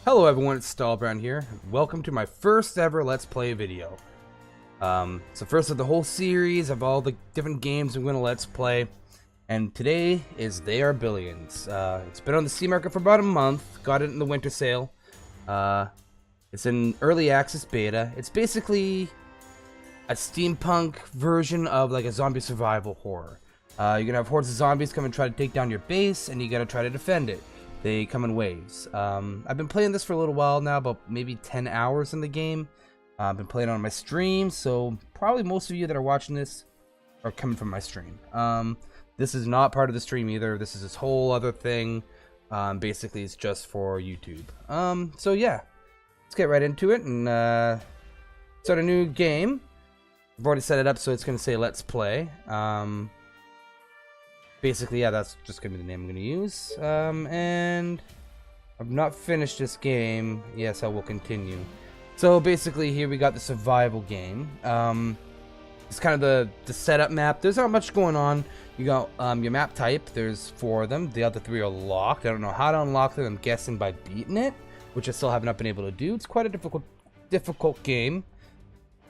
Hello everyone, it's Stahlbrand here. Welcome to my first ever Let's Play video. So first of the whole series of all the different games I'm going to Let's Play. And today is They Are Billions. It's been on the Steam market for about a month. Got it in the winter sale. It's in early access beta. It's basically a steampunk version of like a zombie survival horror. You're going to have hordes of zombies come and try to take down your base, and you got to try to defend it. They come in waves. I've been playing this for a little while now, about maybe 10 hours in the game. I've been playing on my stream, so probably most of you that are watching this are coming from my stream. This is not part of the stream either. This is this whole other thing. Basically, it's just for YouTube. So yeah, let's get right into it and start a new game. I've already set it up, so it's going to say Let's Play. Basically, yeah, that's just going to be the name I'm going to use. And I've not finished this game. Yes, I will continue. So basically, here we got the survival game. It's kind of the setup map. There's not much going on. You got your map type. There's 4 of them. The other 3 are locked. I don't know how to unlock them. I'm guessing by beating it, which I still have not been able to do. It's quite a difficult game.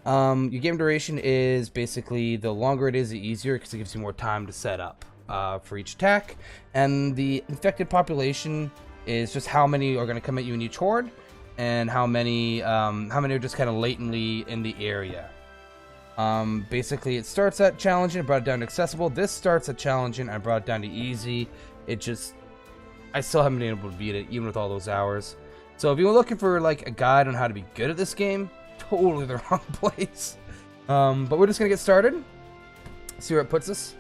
Your game duration is basically, the longer it is, the easier, because it gives you more time to set up. For each attack, and the infected population is just how many are going to come at you in each horde, and how many are just kind of latently in the area. Basically, it starts at challenging, I brought it down to accessible. This starts at challenging, I brought it down to easy. I still haven't been able to beat it, even with all those hours. So if you're looking for like a guide on how to be good at this game, totally the wrong place. But we're just gonna get started, see where it puts us.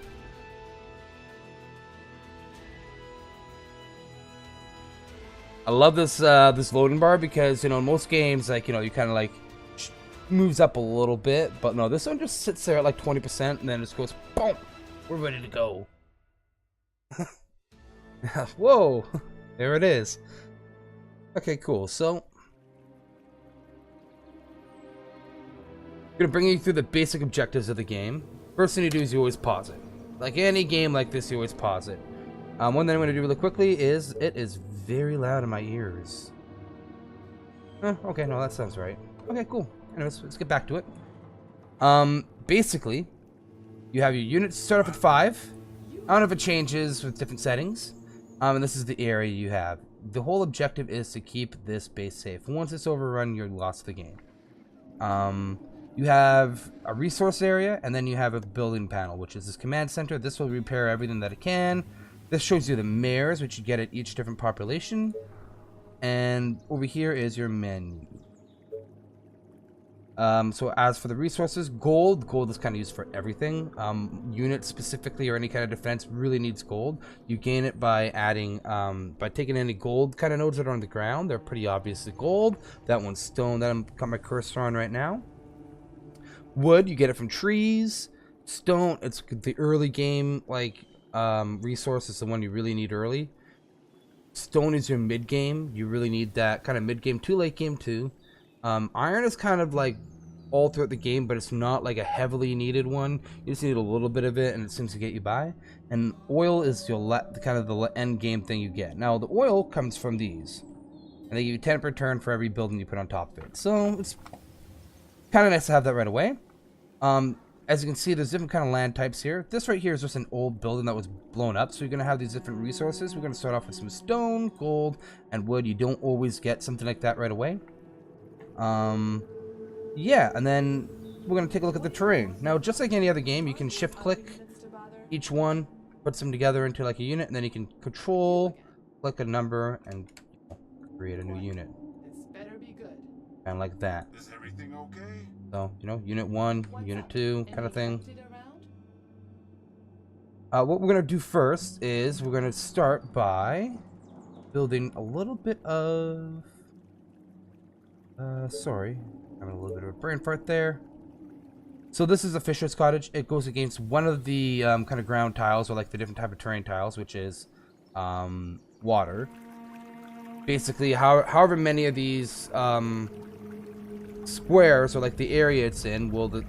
I love this this loading bar because, you know, in most games, like, you know, you kind of like moves up a little bit, but no, this one just sits there at like 20% and then it just goes boom, we're ready to go. Whoa, there it is. Okay, cool. So I'm gonna bring you through the basic objectives of the game. First thing you do is you always pause it. Like any game like this, you always pause it. One thing I'm gonna do really quickly is it is very loud in my ears. Okay, no, that sounds right. Okay, cool. Anyways, let's get back to it. Basically, you have your units start off at 5. I don't know if it changes with different settings. And this is the area you have. The whole objective is to keep this base safe. Once it's overrun, you're lost the game. You have a resource area, and then you have a building panel, which is this command center. This will repair everything that it can. This shows you the mares, which you get at each different population. And over here is your menu. So as for the resources, gold is kind of used for everything. Units specifically or any kind of defense really needs gold. You gain it by adding, by taking any gold kind of nodes that are on the ground. They're pretty obviously gold. That one's stone that I'm got my cursor on right now. Wood, you get it from trees. Stone, it's the early game, like, resource is the one you really need early. Stone is your mid game. You really need that kind of mid game to late game too. Iron is kind of like all throughout the game, but it's not like a heavily needed one. You just need a little bit of it, and it seems to get you by. And oil is your kind of the end game thing you get. Now the oil comes from these, and they give you 10 per turn for every building you put on top of it. So it's kind of nice to have that right away. As you can see, there's different kind of land types here. This right here is just an old building that was blown up, so you're going to have these different resources. We're going to start off with some stone, gold, and wood. You don't always get something like that right away. Yeah, and then we're going to take a look at the terrain. Now, just like any other game, you can shift-click each one, puts them together into like a unit, and then you can control, click a number, and create a new unit. And like that. Is everything okay? So, you know, unit 1, unit 2, kind of thing. What we're going to do first is we're going to start by building a little bit of... sorry. Having a little bit of a brain fart there. So this is a fisher's cottage. It goes against one of the kind of ground tiles, or like the different type of terrain tiles, which is water. Basically, however many of these... squares, or like the area it's in, will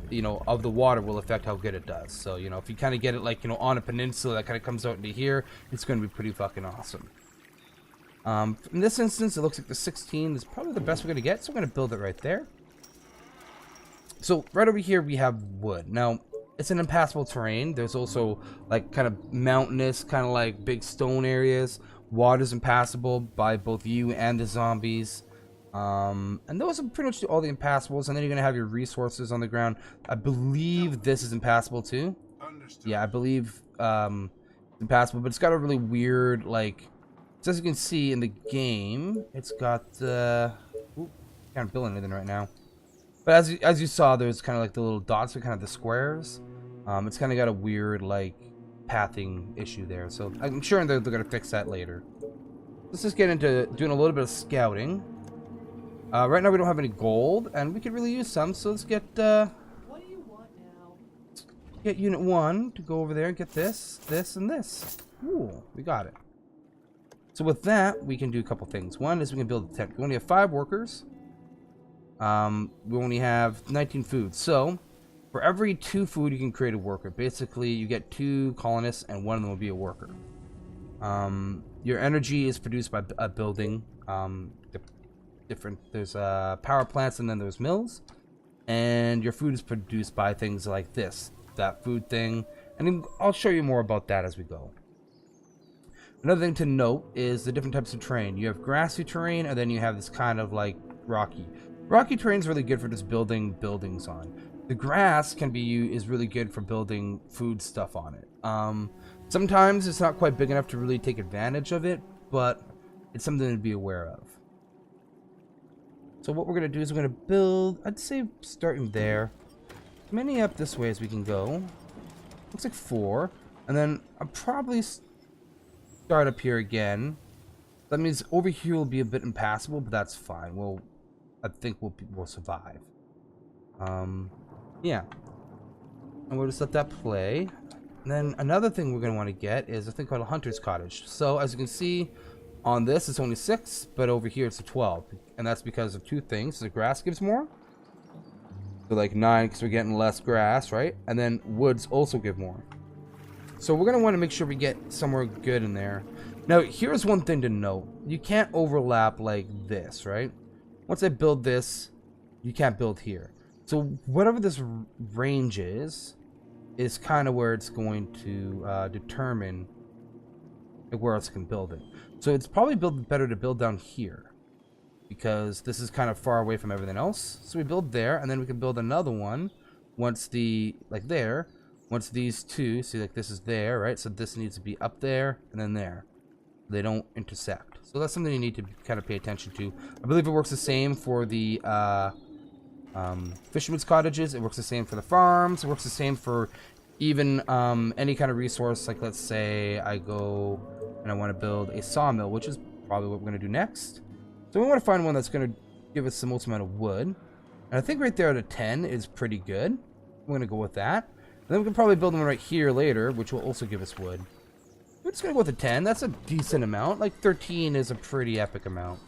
of the water will affect how good it does. So, you know, if you kind of get it like, you know, on a peninsula that kind of comes out into here, it's going to be pretty fucking awesome. In this instance, it looks like the 16 is probably the best we're going to get, so we're going to build it right there. So right over here we have wood. Now, it's an impassable terrain. There's also like kind of mountainous, kind of like big stone areas. Water's impassable by both you and the zombies. And those are pretty much all the impassables. And then you're going to have your resources on the ground. I believe this is impassable too. Understood. Yeah, I believe it's impassable, but it's got a really weird, like, so as you can see in the game, it's got, can't build anything right now. But as you saw, there's kind of like the little dots are kind of the squares. It's kind of got a weird, like, pathing issue there. So I'm sure they're going to fix that later. Let's just get into doing a little bit of scouting. Right now we don't have any gold, and we could really use some. So let's get, what do you want now? Get Unit 1 to go over there and get this, this, and this. Ooh, we got it. So with that, we can do a couple things. One is we can build a tent. We only have 5 workers. We only have 19 food. So for every 2 food, you can create a worker. Basically, you get 2 colonists, and one of them will be a worker. Your energy is produced by a building. There's power plants, and then there's mills. And your food is produced by things like this, that food thing. And I'll show you more about that as we go. Another thing to note is the different types of terrain. You have grassy terrain, and then you have this kind of like rocky. Rocky terrain is really good for just building buildings on. The grass is really good for building food stuff on it. Sometimes it's not quite big enough to really take advantage of it, but it's something to be aware of. So what we're going to do is we're going to build, I'd say starting there, as many up this way as we can go. Looks like 4. And then I'll probably start up here again. That means over here will be a bit impassable, but that's fine. I think we'll survive. Yeah. And we'll just let that play. And then another thing we're going to want to get is a thing called a hunter's cottage. So as you can see on this, it's only 6, but over here it's a 12. And that's because of 2 things. The grass gives more. So like 9 because we're getting less grass, right? And then woods also give more. So we're going to want to make sure we get somewhere good in there. Now, here's one thing to note. You can't overlap like this, right? Once I build this, you can't build here. So whatever this range is kind of where it's going to determine where else I can build it. So it's probably better to build down here, because this is kind of far away from everything else. So we build there, and then we can build another one once once these 2, see, like this is there, right? So this needs to be up there and then there. They don't intersect. So that's something you need to kind of pay attention to. I believe it works the same for the fishermen's cottages. It works the same for the farms. It works the same for even any kind of resource. Like, let's say I go and I want to build a sawmill, which is probably what we're going to do next. So we want to find one that's going to give us the most amount of wood. And I think right there at a 10 is pretty good. We're going to go with that. And then we can probably build one right here later, which will also give us wood. We're just going to go with a 10. That's a decent amount. Like 13 is a pretty epic amount.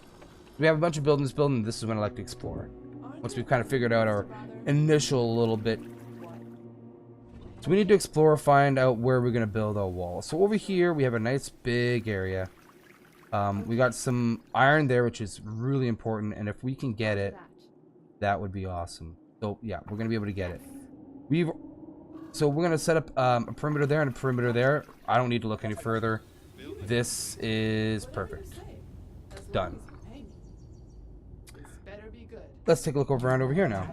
We have a bunch of buildings building. This is when I like to explore. Once we've kind of figured out our initial little bit. So we need to explore, find out where we're going to build our wall. So over here, we have a nice big area. We got some iron there, which is really important. And if we can get it, that would be awesome. So yeah, we're going to be able to get it. So we're going to set up a perimeter there and a perimeter there. I don't need to look any further. This is perfect. Done. Let's take a look around over here now.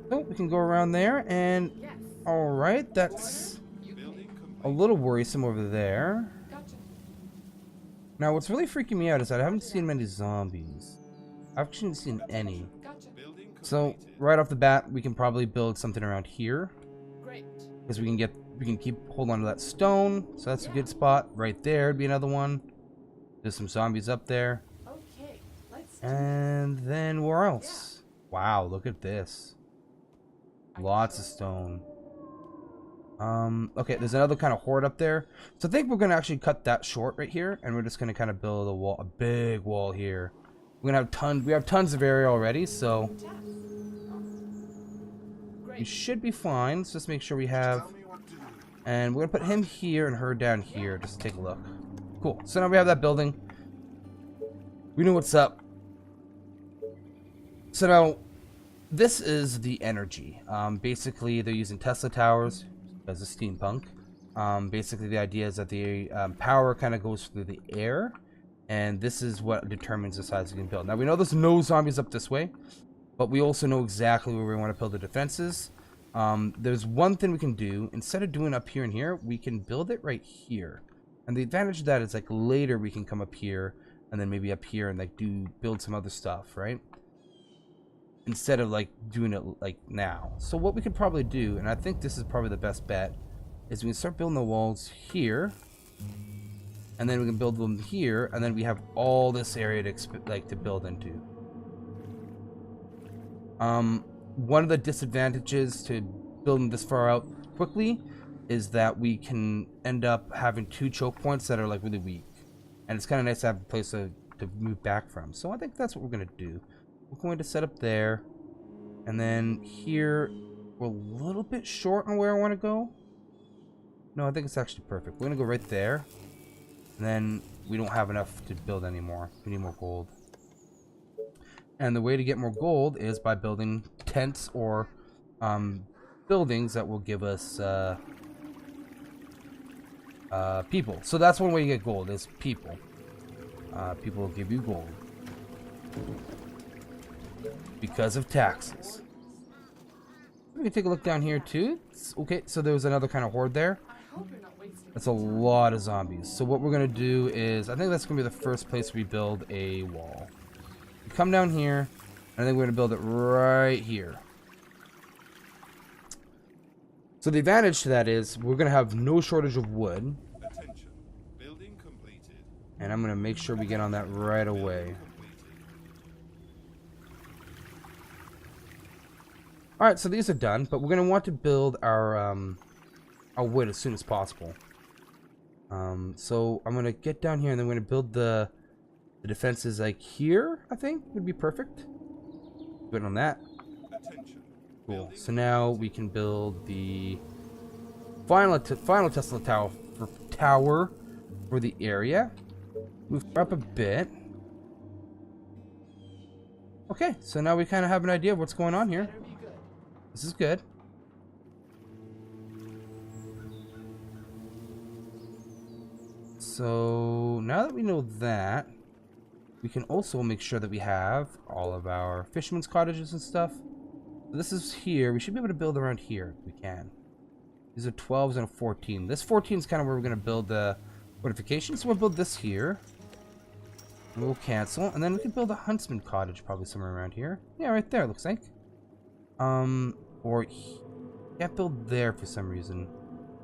So we can go around there, and alright, that's a little worrisome over there. Now what's really freaking me out is that I haven't seen many zombies. I've actually seen any. So right off the bat, we can probably build something around here, because we can hold on to that stone. So that's a good spot. Right there would be another one. There's some zombies up there. And then where else? Wow, look at this. Lots of stone. Okay, there's another kind of horde up there. So I think we're gonna actually cut that short right here, and we're just gonna kind of build a wall, a big wall here. We're gonna have tons. We have tons of area already, so we should be fine. Let's just make sure we have. And we're gonna put him here and her down here. Just take a look. Cool. So now we have that building. We know what's up. So now, this is the energy. Basically, they're using Tesla towers as a steampunk. Basically, the idea is that the power kind of goes through the air, and this is what determines the size you can build. Now, we know there's no zombies up this way, but we also know exactly where we want to build the defenses. There's one thing we can do. Instead of doing up here and here, we can build it right here. And the advantage of that is, like, later we can come up here, and then maybe up here and, like, build some other stuff, right? Instead of like doing it like now. So what we could probably do, and I think this is probably the best bet, is we can start building the walls here, and then we can build them here, and then we have all this area to build into. One of the disadvantages to building this far out quickly is that we can end up having 2 choke points that are like really weak, and it's kind of nice to have a place to move back from. So I think that's what we're gonna do. We're going to set up there, and then here we're a little bit short on where I want to go. No, I think it's actually perfect. We're gonna go right there, and then we don't have enough to build anymore. We need more gold, and the way to get more gold is by building tents or buildings that will give us people. So that's one way you get gold, is people. People will give you gold because of taxes. We can take a look down here too. Okay, so there was another kind of horde there. That's a lot of zombies. So what we're gonna do is, I think that's gonna be the first place we build a wall. We come down here, and I think we're gonna build it right here. So the advantage to that is we're gonna have no shortage of wood. Attention. Building completed. And I'm gonna make sure we get on that right away. Alright, so these are done, but we're going to want to build our wood as soon as possible. So I'm going to get down here, and then we're going to build the defenses like here, I think, would be perfect. Good on that. Attention. Cool. So now we can build the final Tesla tower for the area. Move up a bit. Okay, so now we kind of have an idea of what's going on here. This is good. So now that we know that, we can also make sure that we have all of our fishermen's cottages and stuff. So this is here. We should be able to build around here if we can. These are 12s and a 14. This 14 is kind of where we're going to build the fortification. So we'll build this here. And we'll cancel. And then we can build a huntsman cottage probably somewhere around here. Yeah, right there, looks like. Or can't build there for some reason.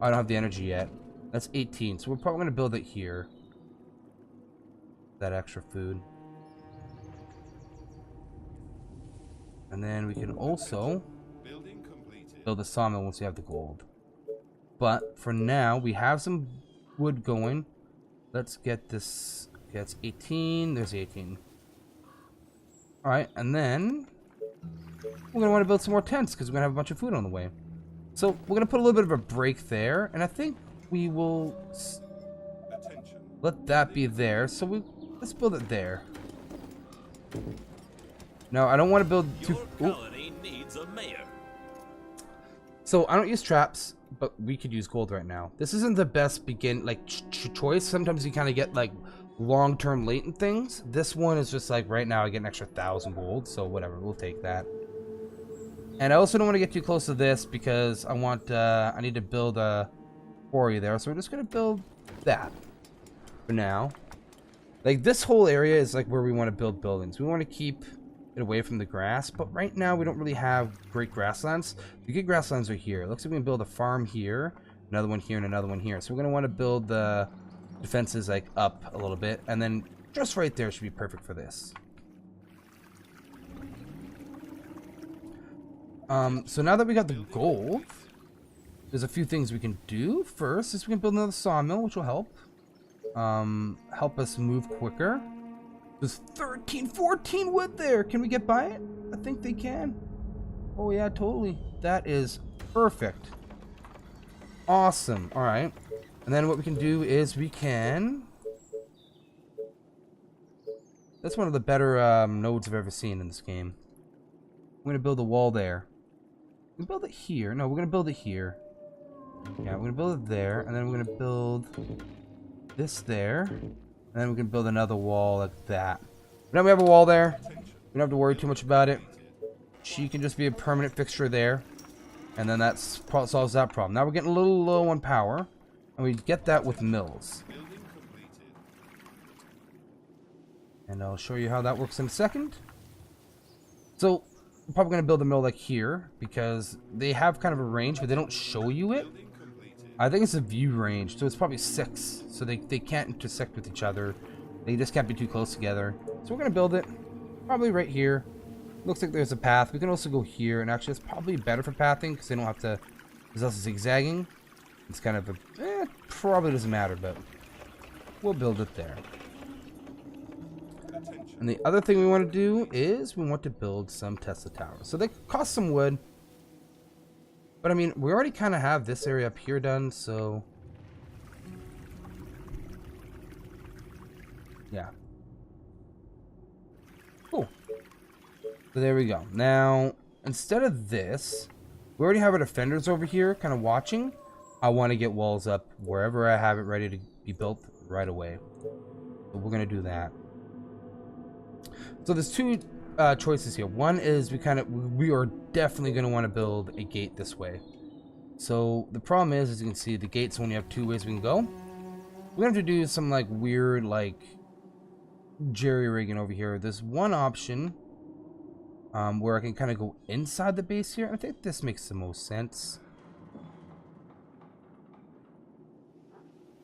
I don't have the energy yet. That's 18, so we're probably gonna build it here. That extra food. And then we can also build a sawmill once we have the gold. But for now, we have some wood going. Let's get this. Okay, that's 18. There's 18. Alright, and then we're going to want to build some more tents because we're going to have a bunch of food on the way. So we're going to put a little bit of a break there, and I think we will let that be there. So let's build it there. No, I don't want to build too... Your colony needs a mayor. So I don't use traps, but we could use gold right now. This isn't the best choice. Sometimes you kind of get like long-term latent things. This one is just like right now I get an extra 1,000 gold, so whatever, we'll take that. And I also don't want to get too close to this because I want I need to build a quarry there, so we're just gonna build that for now. Like this whole area is like where we want to build buildings. We want to keep it away from the grass, but right now we don't really have great grasslands. The good grasslands are here. It looks like we can build a farm here, another one here, and another one here. So we're gonna want to build the defenses like up a little bit, and then just right there should be perfect for this. So now that we got the gold, there's a few things we can do. First is we can build another sawmill, which will help us move quicker. There's 14 wood there. Can we get by it? I think they can. Oh yeah, totally. That is perfect. Awesome. All right. And then what we can do is we can That's one of the better nodes I've ever seen in this game. We're gonna build a wall there. We can build it here. No, we're gonna build it here. Yeah, we're gonna build it there, and then we're gonna build this there, and then we're gonna build another wall like that. Now we have a wall there. We don't have to worry too much about it. She can just be a permanent fixture there, and then that solves that problem. Now we're getting a little low on power, and we get that with mills. And I'll show you how that works in a second. So I'm probably going to build a mill like here, because they have kind of a range, but they don't show you it. I think it's a view range, so it's probably 6. So they can't intersect with each other. They just can't be too close together. So we're going to build it probably right here. Looks like there's a path. We can also go here, and actually it's probably better for pathing, because they don't have to, because that's zigzagging. It's kind of a, probably doesn't matter, but we'll build it there. And the other thing we want to do is we want to build some Tesla towers. So they cost some wood. But I mean, we already kind of have this area up here done, so yeah. Cool. So there we go. Now, instead of this, we already have our defenders over here kind of watching. I want to get walls up wherever I have it ready to be built right away. So we're going to do that. So there's two choices here. One is we are definitely going to want to build a gate this way. So the problem is, as you can see, the gates only have 2 ways we can go. We're going to have to do some like weird like jerry-rigging over here. There's one option where I can kind of go inside the base here. I think this makes the most sense.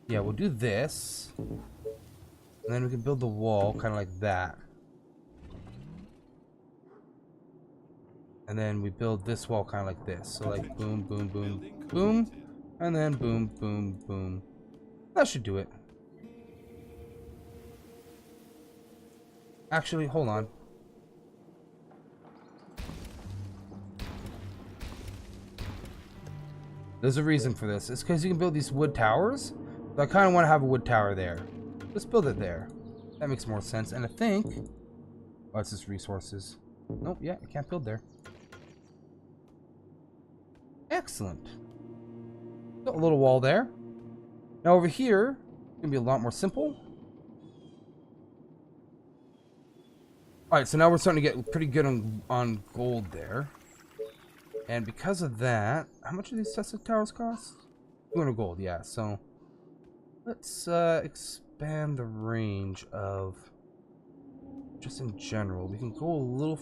Yeah, we'll do this. And then we can build the wall kind of like that. And then we build this wall kind of like this. So like boom, boom, boom, boom. And then boom, boom, boom. That should do it. Actually, hold on. There's a reason for this. It's because you can build these wood towers. So I kind of want to have a wood tower there. Let's build it there. That makes more sense. And I think... Oh, it's just resources. Nope, yeah, I can't build there. Excellent. Got a little wall there. Now over here, it's gonna be a lot more simple. Alright, so now we're starting to get pretty good on gold there. And because of that, how much do these Tesla towers cost? 200 gold, yeah. So let's expand the range of just in general. We can go a little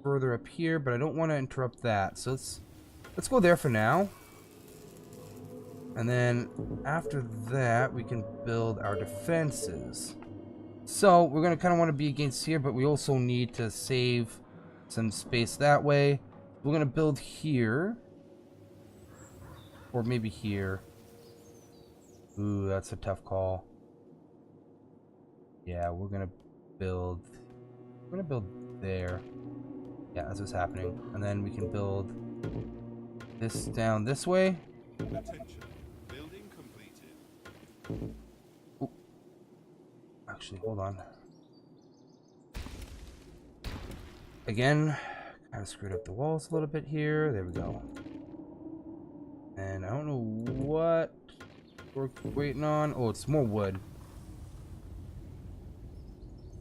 further up here, but I don't want to interrupt that. So let's go there for now. And then after that, we can build our defenses. So we're going to kind of want to be against here, but we also need to save some space that way. We're going to build here. Or maybe here. Ooh, that's a tough call. Yeah, we're going to build there. Yeah, that's what's happening. And then we can build this down this way. Attention. Building completed. Ooh. Actually, hold on. Again, kind of screwed up the walls a little bit here. There we go. And I don't know what we're waiting on. Oh, it's more wood.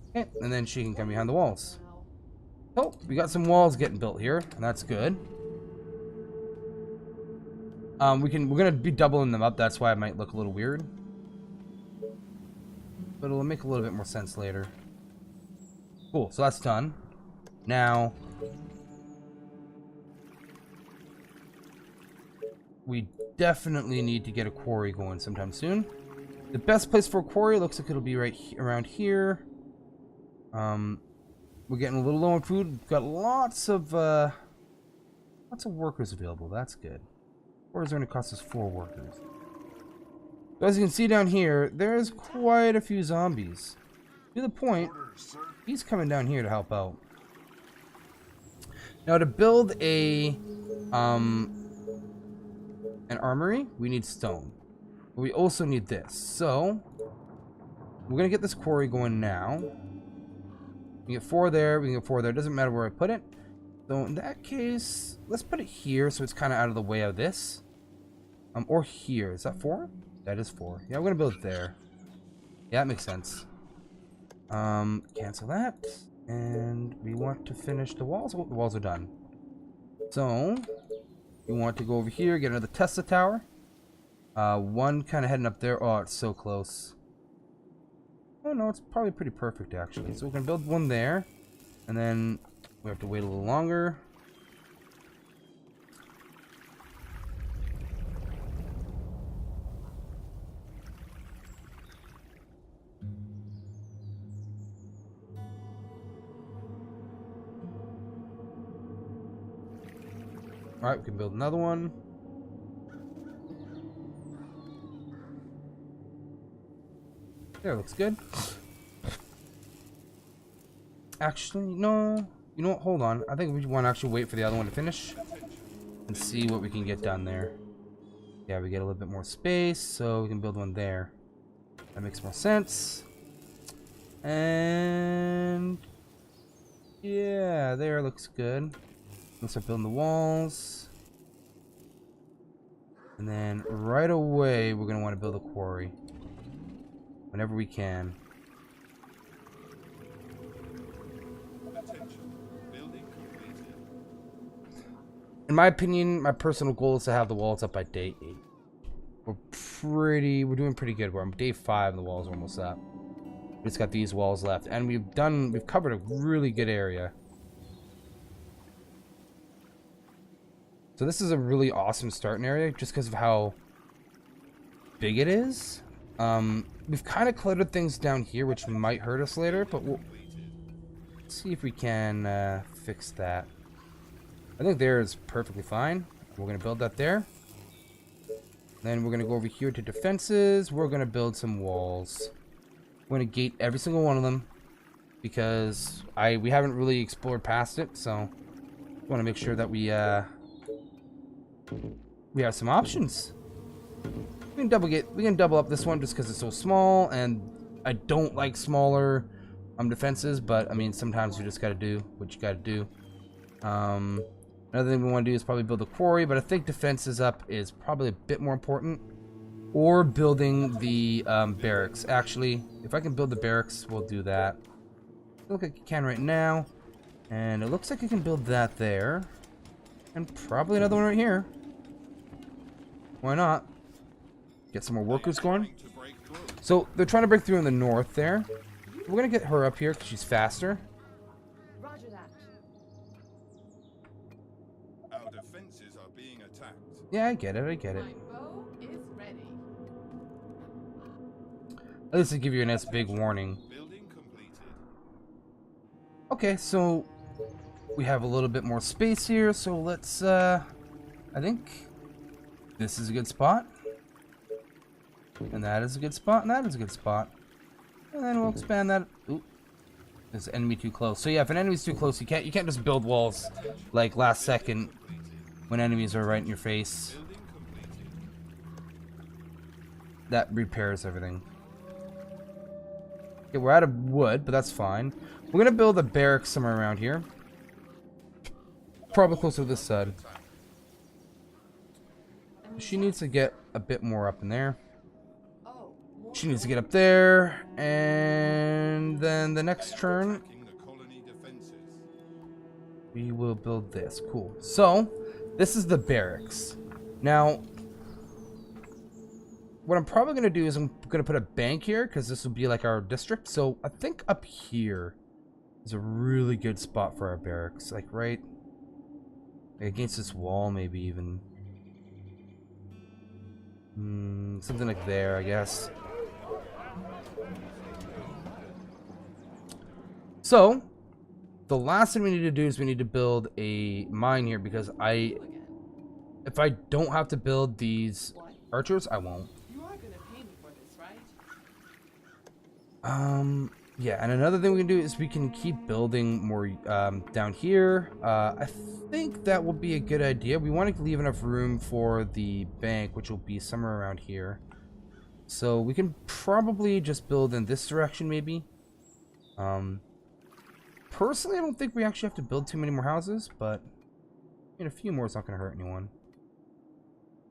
Okay, and then she can come behind the walls. Oh, we got some walls getting built here, and that's good. We're gonna be doubling them up. That's why it might look a little weird, but it'll make a little bit more sense later. Cool. So that's done. Now we definitely need to get a quarry going sometime soon. The best place for a quarry looks like it'll be right around here. We're getting a little low on food. We've got lots of workers available. That's good. Or is it going to cost us 4 workers? So as you can see down here, there's quite a few zombies. To the point, he's coming down here to help out. Now to build an armory, we need stone. But we also need this. So we're going to get this quarry going now. We get 4 there. We can get 4 there. It doesn't matter where I put it. So in that case, let's put it here so it's kind of out of the way of this. Or here. Is that 4? That is 4. Yeah, we're gonna build it there. Yeah, that makes sense. Cancel that. And we want to finish the walls. Oh, the walls are done. So we want to go over here, get another Tesla tower. One kind of heading up there. Oh, it's so close. Oh no, it's probably pretty perfect actually. So we're gonna build one there, and then we have to wait a little longer. Alright, we can build another one. There, looks good. Actually, no. You know what? Hold on. I think we want to actually wait for the other one to finish and see what we can get done there. Yeah, we get a little bit more space, so we can build one there. That makes more sense. And yeah, there looks good. Let's start building the walls. And then right away, we're going to want to build a quarry. Whenever we can. Attention. Building completed. In my opinion, my personal goal is to have the walls up by day 8. We're doing pretty good. We're on day 5 and the walls are almost up. We just got these walls left. And we've covered a really good area. So this is a really awesome starting area just because of how big it is. We've kind of cluttered things down here, which might hurt us later, but we'll see if we can fix that. I think there is perfectly fine. We're going to build that there. Then we're going to go over here to defenses. We're going to build some walls. We're going to gate every single one of them because we haven't really explored past it, so we want to make sure that we have some options. We can double up this one just because it's so small, and I don't like smaller defenses, but I mean sometimes you just gotta do what you gotta do. Another thing we want to do is probably build a quarry, but I think defenses up is probably a bit more important. Or building the barracks. Actually, if I can build the barracks, we'll do that. Look like you can right now, and it looks like you can build that there, and probably another one right here. Why not? Get some more workers going. So they're trying to break through in the north there. We're gonna get her up here because she's faster. Roger that. Our defenses are being attacked. Yeah, I get it. I get it. My bow is ready. At least to give you a nice big warning. Building completed. Okay, so we have a little bit more space here. So let's. I think this is a good spot. And that is a good spot, and that is a good spot. And then we'll expand that. Oop. Is the enemy too close? So yeah, if an enemy's too close, you can't just build walls like last second when enemies are right in your face. That repairs everything. Okay, we're out of wood, but that's fine. We're gonna build a barracks somewhere around here. Probably closer to this side. She needs to get a bit more up in there. She needs to get up there, and then the next turn, we will build this. Cool. So, this is the barracks. Now, what I'm probably going to do is I'm going to put a bank here, because this will be like our district. So, I think up here is a really good spot for our barracks. Like, right against this wall, maybe even. Something like there, I guess. So, the last thing we need to do is we need to build a mine here because if I don't have to build these archers, I won't. You are gonna pay me for this, right? Yeah, and another thing we can do is we can keep building more down here. I think that will be a good idea. We want to leave enough room for the bank, which will be somewhere around here. So we can probably just build in this direction, maybe. personally, I don't think we actually have to build too many more houses, but I mean, a few more is not going to hurt anyone.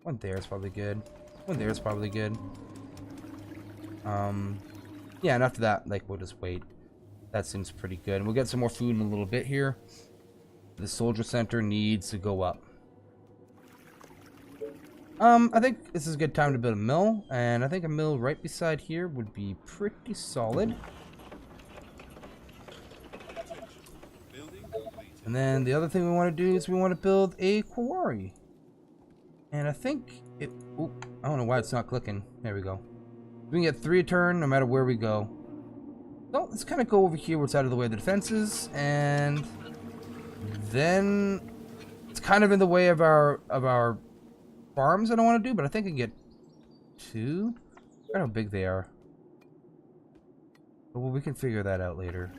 One there is probably good. One there is probably good. Yeah, and after that, like, we'll just wait. That seems pretty good. And we'll get some more food in a little bit here. The soldier center needs to go up. I think this is a good time to build a mill, and I think a mill right beside here would be pretty solid. And then the other thing we want to do is we want to build a quarry. And I think it... Oh, I don't know why it's not clicking. There we go. We can get 3 a turn no matter where we go. So let's kind of go over here where it's out of the way of the defenses, and then it's kind of in the way of our farms I don't want to do, but I think I can get 2. I don't know how big they are. Well, we can figure that out later.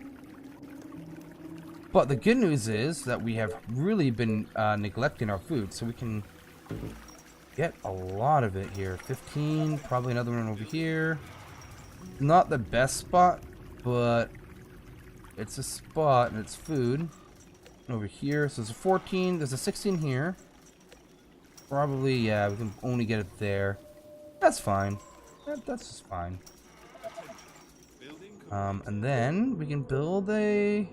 But the good news is that we have really been neglecting our food, so we can get a lot of it here. 15, probably another one over here. Not the best spot, but it's a spot and it's food. Over here, so there's a 14, there's a 16 here. Probably, yeah, we can only get it there. That's fine. That's just fine. And then we can build a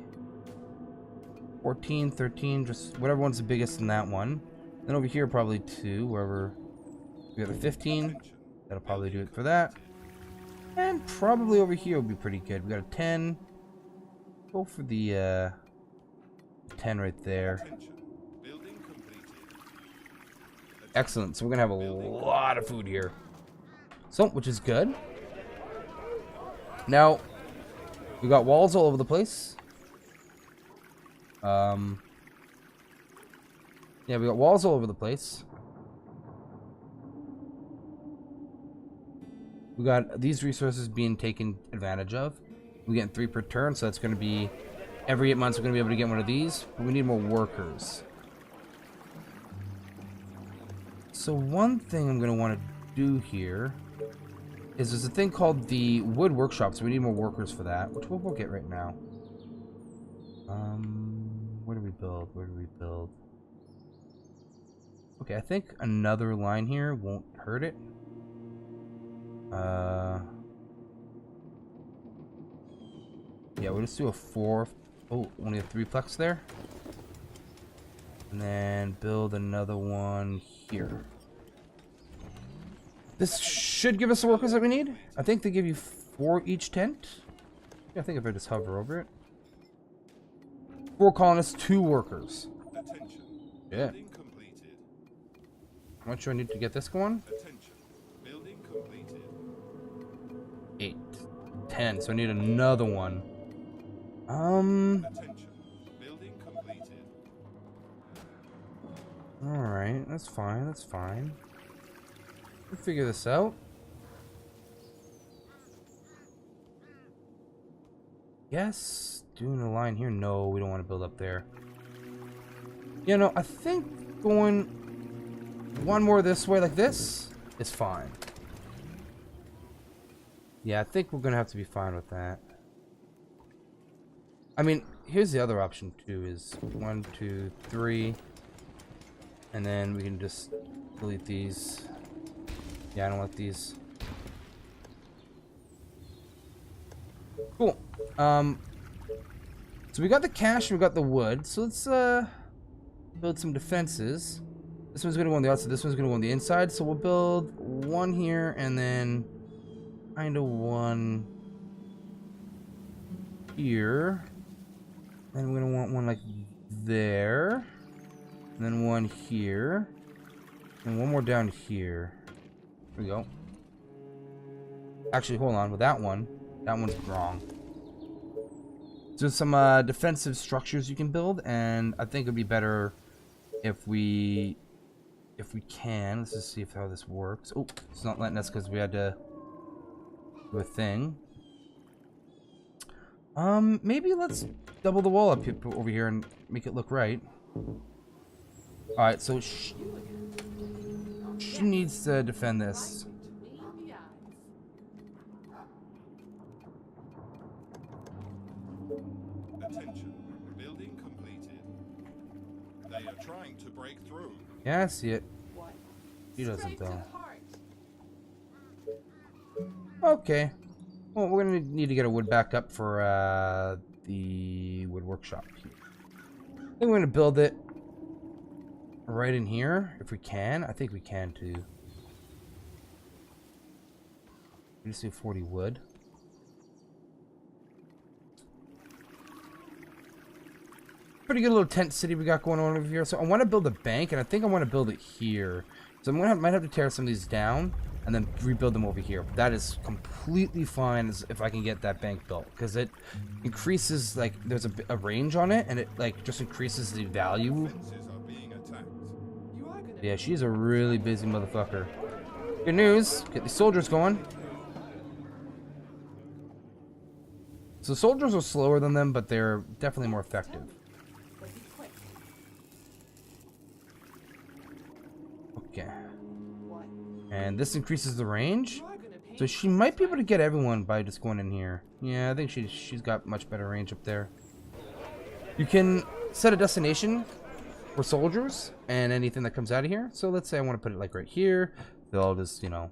14, 13, just whatever one's the biggest in that one. Then over here, probably 2, wherever we have a 15. That'll probably do it for that. And probably over here will be pretty good. We got a 10. Go for the 10 right there. Excellent. So we're gonna have a lot of food here. So, which is good. Now, we got walls all over the place. Yeah, we got walls all over the place. We got these resources being taken advantage of. We get 3 per turn, so that's going to be every 8 months we're going to be able to get one of these. But we need more workers. So one thing I'm going to want to do here is there's a thing called the wood workshop, so we need more workers for that, which we'll get right now. Where do we build? Where do we build? Okay, I think another line here won't hurt it. Yeah, we'll just do a 4. Oh, only a 3-plex there. And then build another one here. This should give us the workers that we need. I think they give you 4 each tent. Yeah, I think if I just hover over it. 4 colonists, 2 workers. Attention. Yeah. Building completed. How much do I need to get this going? Attention. Building completed. 8. 10. So I need another one. Attention. Building completed. Alright, that's fine, that's fine. We'll figure this out. Yes, doing a line here. No, we don't want to build up there. You know, I think going one more this way like this is fine. Yeah, I think we're gonna have to be fine with that. I mean, here's the other option too, is 1, 2, 3. And then we can just delete these. Yeah, I don't want these. Cool. So we got the cash and we got the wood. So let's build some defenses. This one's gonna go on the outside, this one's gonna go on the inside. So we'll build one here and then kinda one here. And we're gonna want one like there. And then one here. And one more down here. There we go. Actually, hold on. With that one's wrong. So there's some defensive structures you can build, and I think it'd be better if we can. Let's just see how this works. Oh, it's not letting us because we had to do a thing. Maybe let's double the wall up over here and make it look right. Alright, so she needs to defend this. Attention. trying to break through. Yeah, I see it. What? She doesn't Straight to though. the heart. Okay. Well, we're gonna need to get a wood back up for the wood workshop here. I think we're gonna build it right in here if we can. I think we can too. We just do 40 wood. Pretty good little tent city we got going on over here. So I want to build a bank, and I think I want to build it here. So might have to tear some of these down and then rebuild them over here. That is completely fine if I can get that bank built, because it increases, like, there's a range on it, and it like just increases the value. Fences are being attacked. You are gonna Yeah, she's a really busy motherfucker. Good news, get these soldiers going. So soldiers are slower than them, but they're definitely more effective. but be quick. Okay. What? And this increases the range. You are gonna pay So me she for might this, be able to right? get everyone by just going in here. Yeah, I think she's got much better range up there. You can set a destination for soldiers and anything that comes out of here. So let's say I want to put it like right here. They'll just, you know,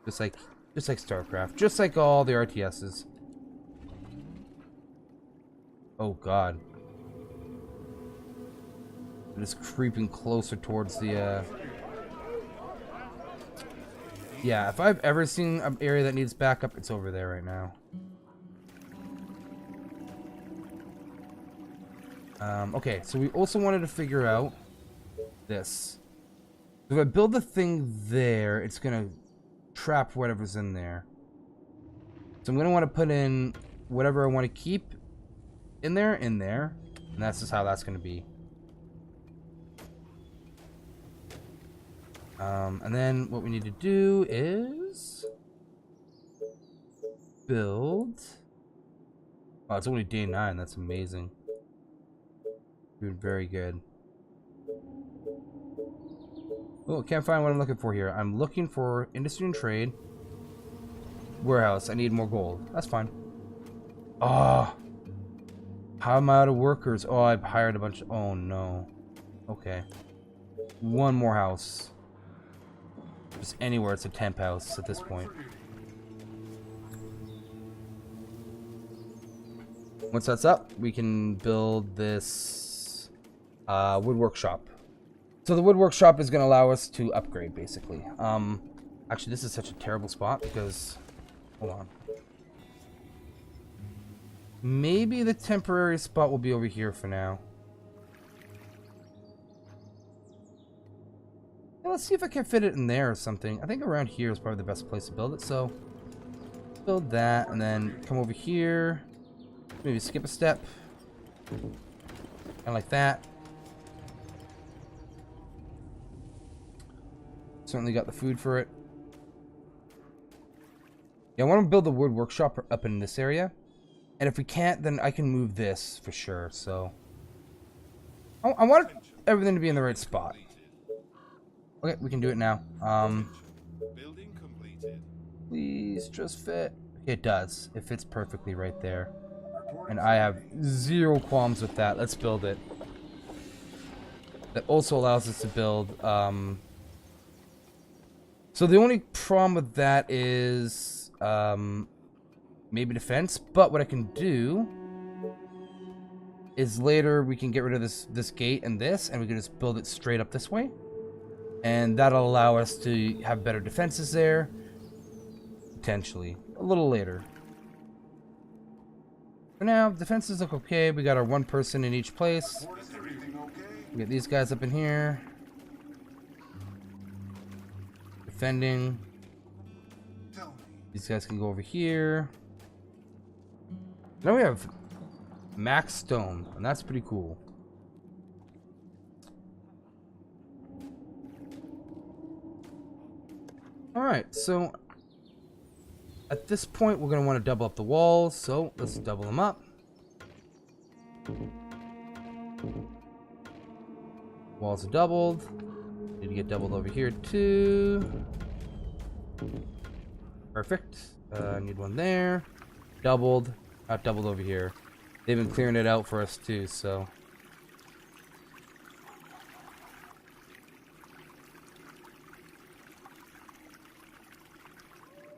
just like StarCraft, just like all the RTSs. Oh God. It is creeping closer towards the yeah, if I've ever seen an area that needs backup, it's over there right now. Okay, so we also wanted to figure out this. If I build the thing there, it's gonna trap whatever's in there. So I'm gonna want to put in whatever I want to keep in there, and that's just how that's gonna be. And then what we need to do is build. Oh, it's only day 9. That's amazing. Doing very good. Oh, can't find what I'm looking for here. I'm looking for industry and trade. Warehouse. I need more gold. That's fine. Ah. How am I out of workers? Oh, I've hired a bunch of... Oh, no. Okay. One more house. Just anywhere, it's a temp house at this point. Once that's up, we can build this wood workshop. So the wood workshop is going to allow us to upgrade, basically. Actually, this is such a terrible spot because... Hold on. Maybe the temporary spot will be over here for now. Yeah, let's see if I can fit it in there or something. I think around here is probably the best place to build it. So build that and then come over here. Maybe skip a step. Kind of like that. Certainly got the food for it. Yeah, I want to build the wood workshop up in this area. And if we can't, then I can move this for sure. So I want everything to be in the right spot. Okay, we can do it now. Building completed. Please just fit. It does. It fits perfectly right there. And I have zero qualms with that. Let's build it. That also allows us to build. So the only problem with that is maybe defense. But what I can do is later we can get rid of this gate and this, and we can just build it straight up this way. And that'll allow us to have better defenses there. Potentially. A little later. For now, defenses look okay. We got our one person in each place. We got these guys up in here. Defending. These guys can go over here. Now we have max stone, and that's pretty cool. Alright, so at this point we're going to want to double up the walls, so let's double them up. Walls are doubled. Need to get doubled over here too. Perfect. Need one there. Doubled. Not doubled over here. They've been clearing it out for us too, so.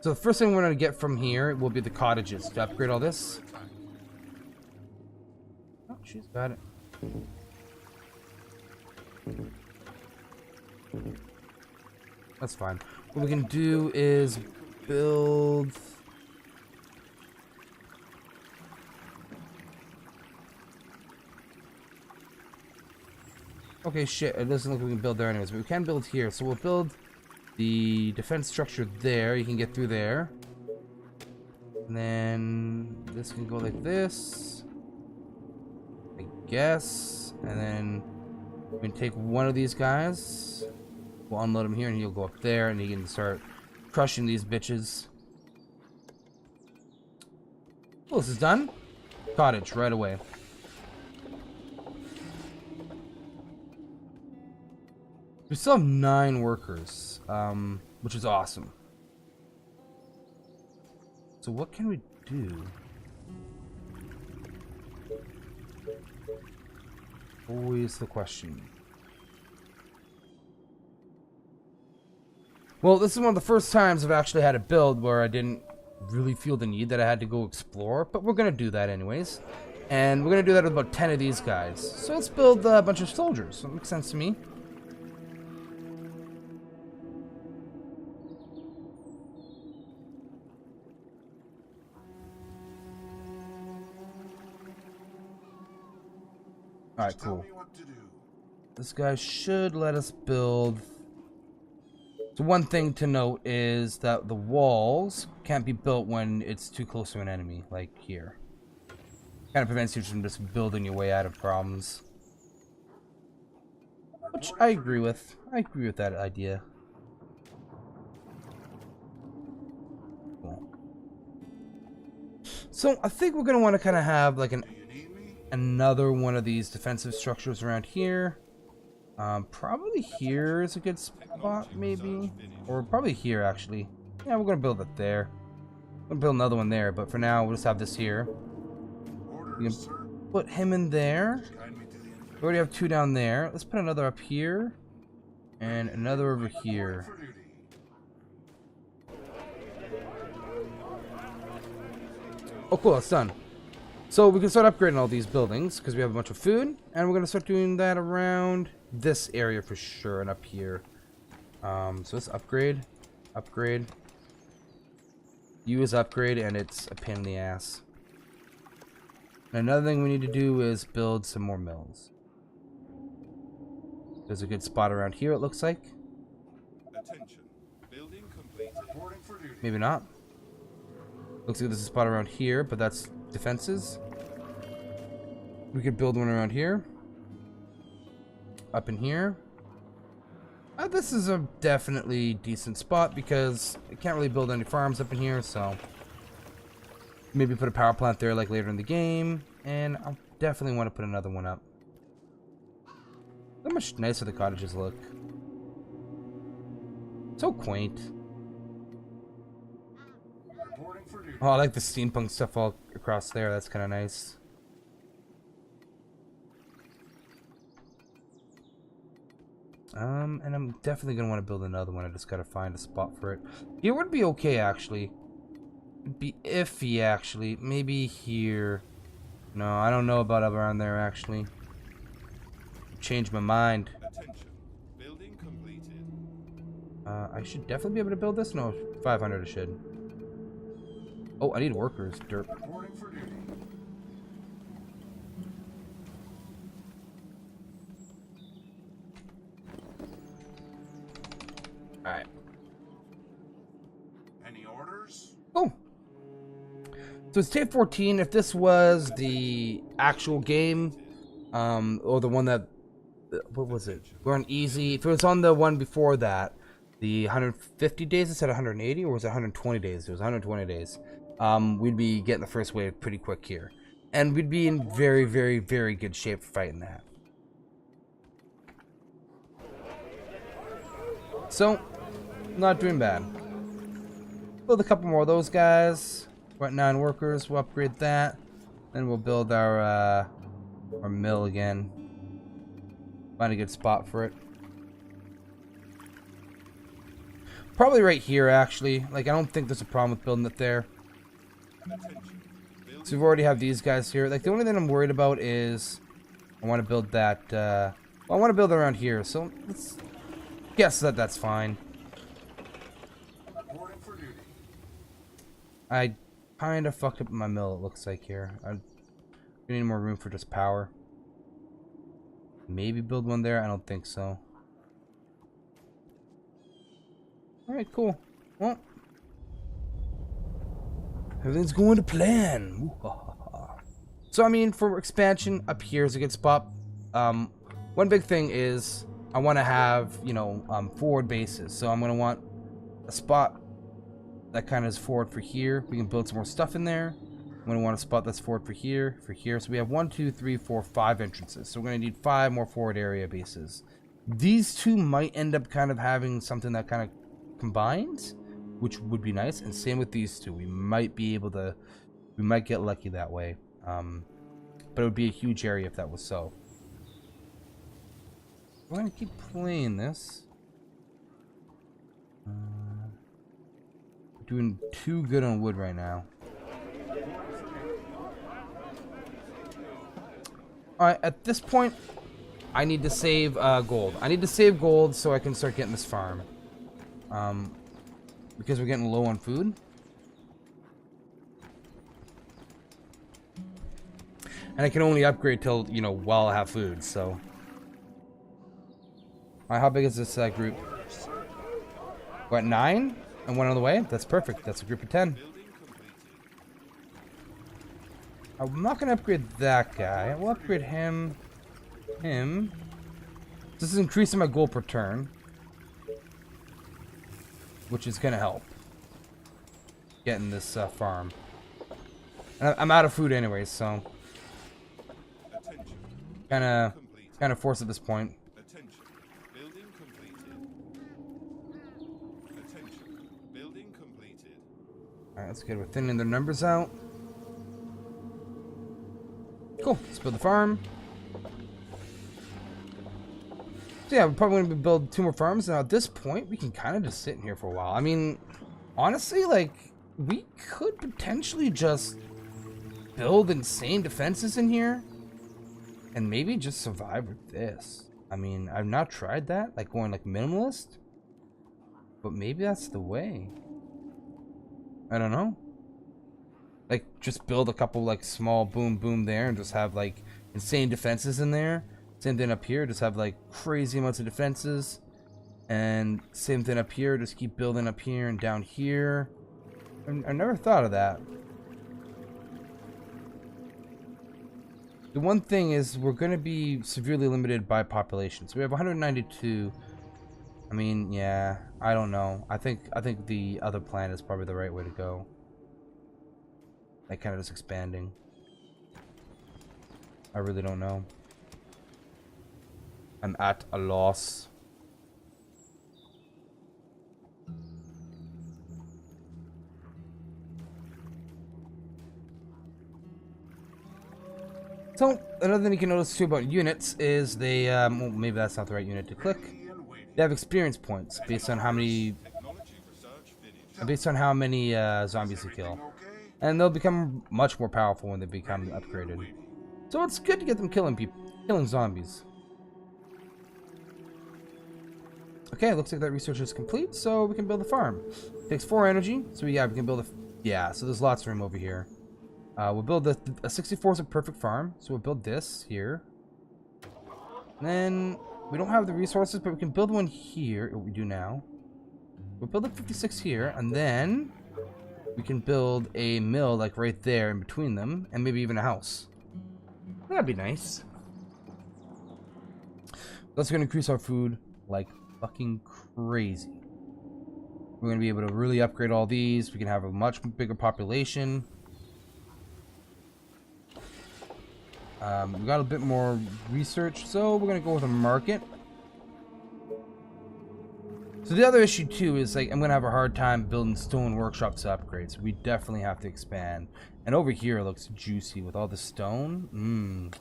So the first thing we're gonna get from here will be the cottages to upgrade all this. Oh, she's got it. That's fine. What we can do is build. Okay, shit. It doesn't look like we can build there anyways, but we can build here. So we'll build the defense structure there. You can get through there. And then this can go like this, I guess. And then we can take one of these guys. We'll unload him here, and he'll go up there, and he can start crushing these bitches. Well, this is done. Cottage right away. We still have 9 workers, which is awesome. So what can we do? Always the question. Well, this is one of the first times I've actually had a build where I didn't really feel the need that I had to go explore, but we're gonna do that anyways. And we're gonna do that with about 10 of these guys. So let's build a bunch of soldiers. That makes sense to me. Alright, cool. This guy should let us build. So one thing to note is that the walls can't be built when it's too close to an enemy, like here. Kind of prevents you from just building your way out of problems. Which I agree with. I agree with that idea. Cool. So I think we're going to want to kind of have like another one of these defensive structures around here. Probably here is a good spot, maybe. Or probably here, actually. Yeah, we're going to build it there. I'm going to build another one there, but for now, we'll just have this here. We can put him in there. We already have 2 down there. Let's put another up here. And another over here. Oh, cool, it's done. So we can start upgrading all these buildings because we have a bunch of food, and we're going to start doing that around this area for sure and up here. So let's upgrade. U is upgrade, and it's a pain in the ass. And another thing we need to do is build some more mills. There's a good spot around here, it looks like. Attention. Building completed. Maybe not. Looks like there's a spot around here, but that's defenses. We could build one around here. Up in here. This is a definitely decent spot because I can't really build any farms up in here, so maybe put a power plant there like later in the game, and I'll definitely want to put another one up. Look how much nicer the cottages look. So quaint. Oh, I like the steampunk stuff all across there. That's kind of nice. And I'm definitely gonna want to build another one. I just gotta find a spot for it. Here would be okay, actually. It'd be iffy, actually. Maybe here. No, I don't know about around there, actually. Changed my mind. Attention. Building completed. I should definitely be able to build this. No, 500 I should. Oh, I need workers. Derp. Alright. Any orders? Oh! So it's day 14. If this was the actual game, or the one that... What was it? We're on easy. If it was on the one before that, the 150 days instead of 180, or was it 120 days? It was 120 days. We'd be getting the first wave pretty quick here. And we'd be in very, very, very good shape for fighting that. So, not doing bad. Build a couple more of those guys. We're at 9 workers. We'll upgrade that. Then we'll build our mill again. Find a good spot for it. Probably right here, actually. Like, I don't think there's a problem with building it there. Attention. So we already have these guys here. Like, the only thing I'm worried about is I want to build that, well, I want to build it around here. So let's guess that that's fine. Reporting for duty. I kind of fucked up my mill, it looks like here. We need more room for just power. Maybe build one there? I don't think so. Alright, cool. Well, everything's going to plan. So, I mean, for expansion, up here is a good spot. One big thing is I want to have, you know, forward bases. So I'm going to want a spot that kind of is forward for here. We can build some more stuff in there. I'm going to want a spot that's forward for here, So we have 1, 2, 3, 4, 5 entrances. So we're going to need 5 more forward area bases. These two might end up kind of having something that kind of combines, which would be nice. And same with these two. We might be able to, we might get lucky that way. But it would be a huge area if that was so. We're going to keep playing this. Doing too good on wood right now. Alright, at this point, I need to save gold. I need to save gold so I can start getting this farm. Because we're getting low on food. And I can only upgrade till, you know, while I have food, so. Alright, how big is this group? What, 9? And 1 on the way? That's perfect. That's a group of 10. I'm not going to upgrade that guy. We'll upgrade him. This is increasing my gold per turn. Which is going to help. Getting this farm. And I'm out of food anyways, so. Kind of forced at this point. Attention. Building completed. Attention. Building completed. Alright, that's good. We're thinning their numbers out. Cool. Let's build the farm. So yeah, we're probably going to build 2 more farms. Now at this point, we can kind of just sit in here for a while. I mean, honestly, like, we could potentially just build insane defenses in here. And maybe just survive with this. I mean, I've not tried that. Like, going, like, minimalist. But maybe that's the way. I don't know. Like, just build a couple, like, small boom there. And just have, like, insane defenses in there. Same thing up here. Just have, like, crazy amounts of defenses. And same thing up here. Just keep building up here and down here. I never thought of that. The one thing is we're going to be severely limited by population. So we have 192. I mean, yeah, I don't know. I think the other plan is probably the right way to go. Like, kind of just expanding. I really don't know. I'm at a loss. So, another thing you can notice too about units is they, well, maybe that's not the right unit to click. They have experience points based on how many, zombies you kill. And they'll become much more powerful when they become upgraded. So it's good to get them killing zombies. Okay, looks like that research is complete, so we can build a farm. Takes 4 energy, so yeah, we can build a, yeah, so there's lots of room over here. We'll build a 64 is a perfect farm, so we'll build this here. And then we don't have the resources, but we can build one here. What we do now, we'll build a 56 here, and then we can build a mill like right there in between them, and maybe even a house. That'd be nice. That's gonna increase our food like fucking crazy. We're gonna be able to really upgrade all these. We can have a much bigger population. We got a bit more research, so we're gonna go with a market. So the other issue too is, like, I'm gonna have a hard time building stone workshops to upgrade, so we definitely have to expand. And over here it looks juicy with all the stone.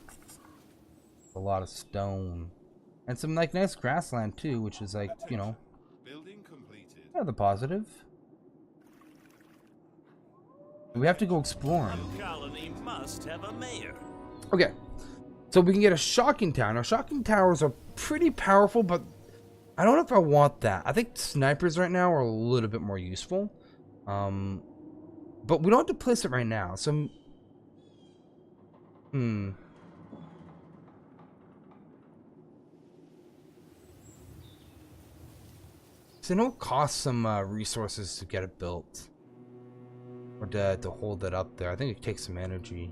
A lot of stone. And some, like, nice grassland too, which is, like, you know, Building completed. yeah, rather positive. We have to go exploring. A colony must have a mayor. Okay, so we can get a shocking tower. Now, shocking towers are pretty powerful, but I don't know if I want that. I think snipers right now are a little bit more useful. But we don't have to place it right now. So, So I know it costs some resources to get it built. Or to hold it up there. I think it takes some energy.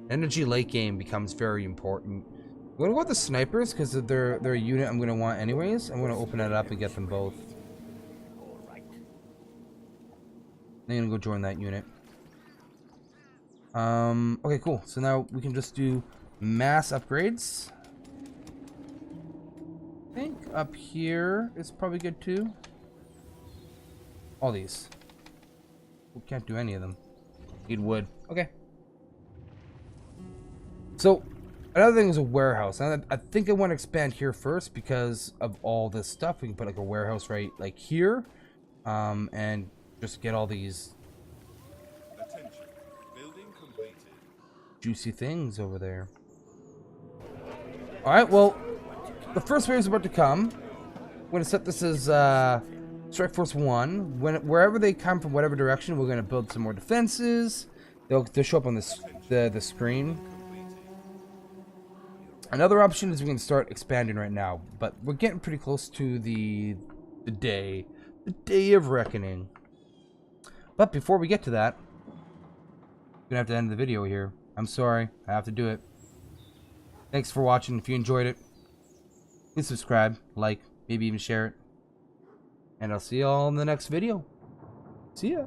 Energy late game becomes very important. I'm gonna go with the snipers because they're a unit I'm gonna want anyways. I'm gonna open it up and get them both. I'm gonna go join that unit. Okay, cool. So now we can just do mass upgrades. I think up here is probably good too. All these. We can't do any of them. Need wood. Okay. So, another thing is a warehouse. I think I want to expand here first because of all this stuff. We can put like a warehouse right like here. And just get all these Attention. Building completed. juicy things over there. Alright, well, the first wave is about to come. I'm going to set this as Strike Force 1. Wherever they come from, whatever direction, we're going to build some more defenses. They'll show up on the screen. Another option is we can start expanding right now, but we're getting pretty close to the day of reckoning. But before we get to that, we're gonna have to end the video here. I'm sorry, I have to do it. Thanks for watching. If you enjoyed it, please subscribe, like, maybe even share it. And I'll see you all in the next video. See ya.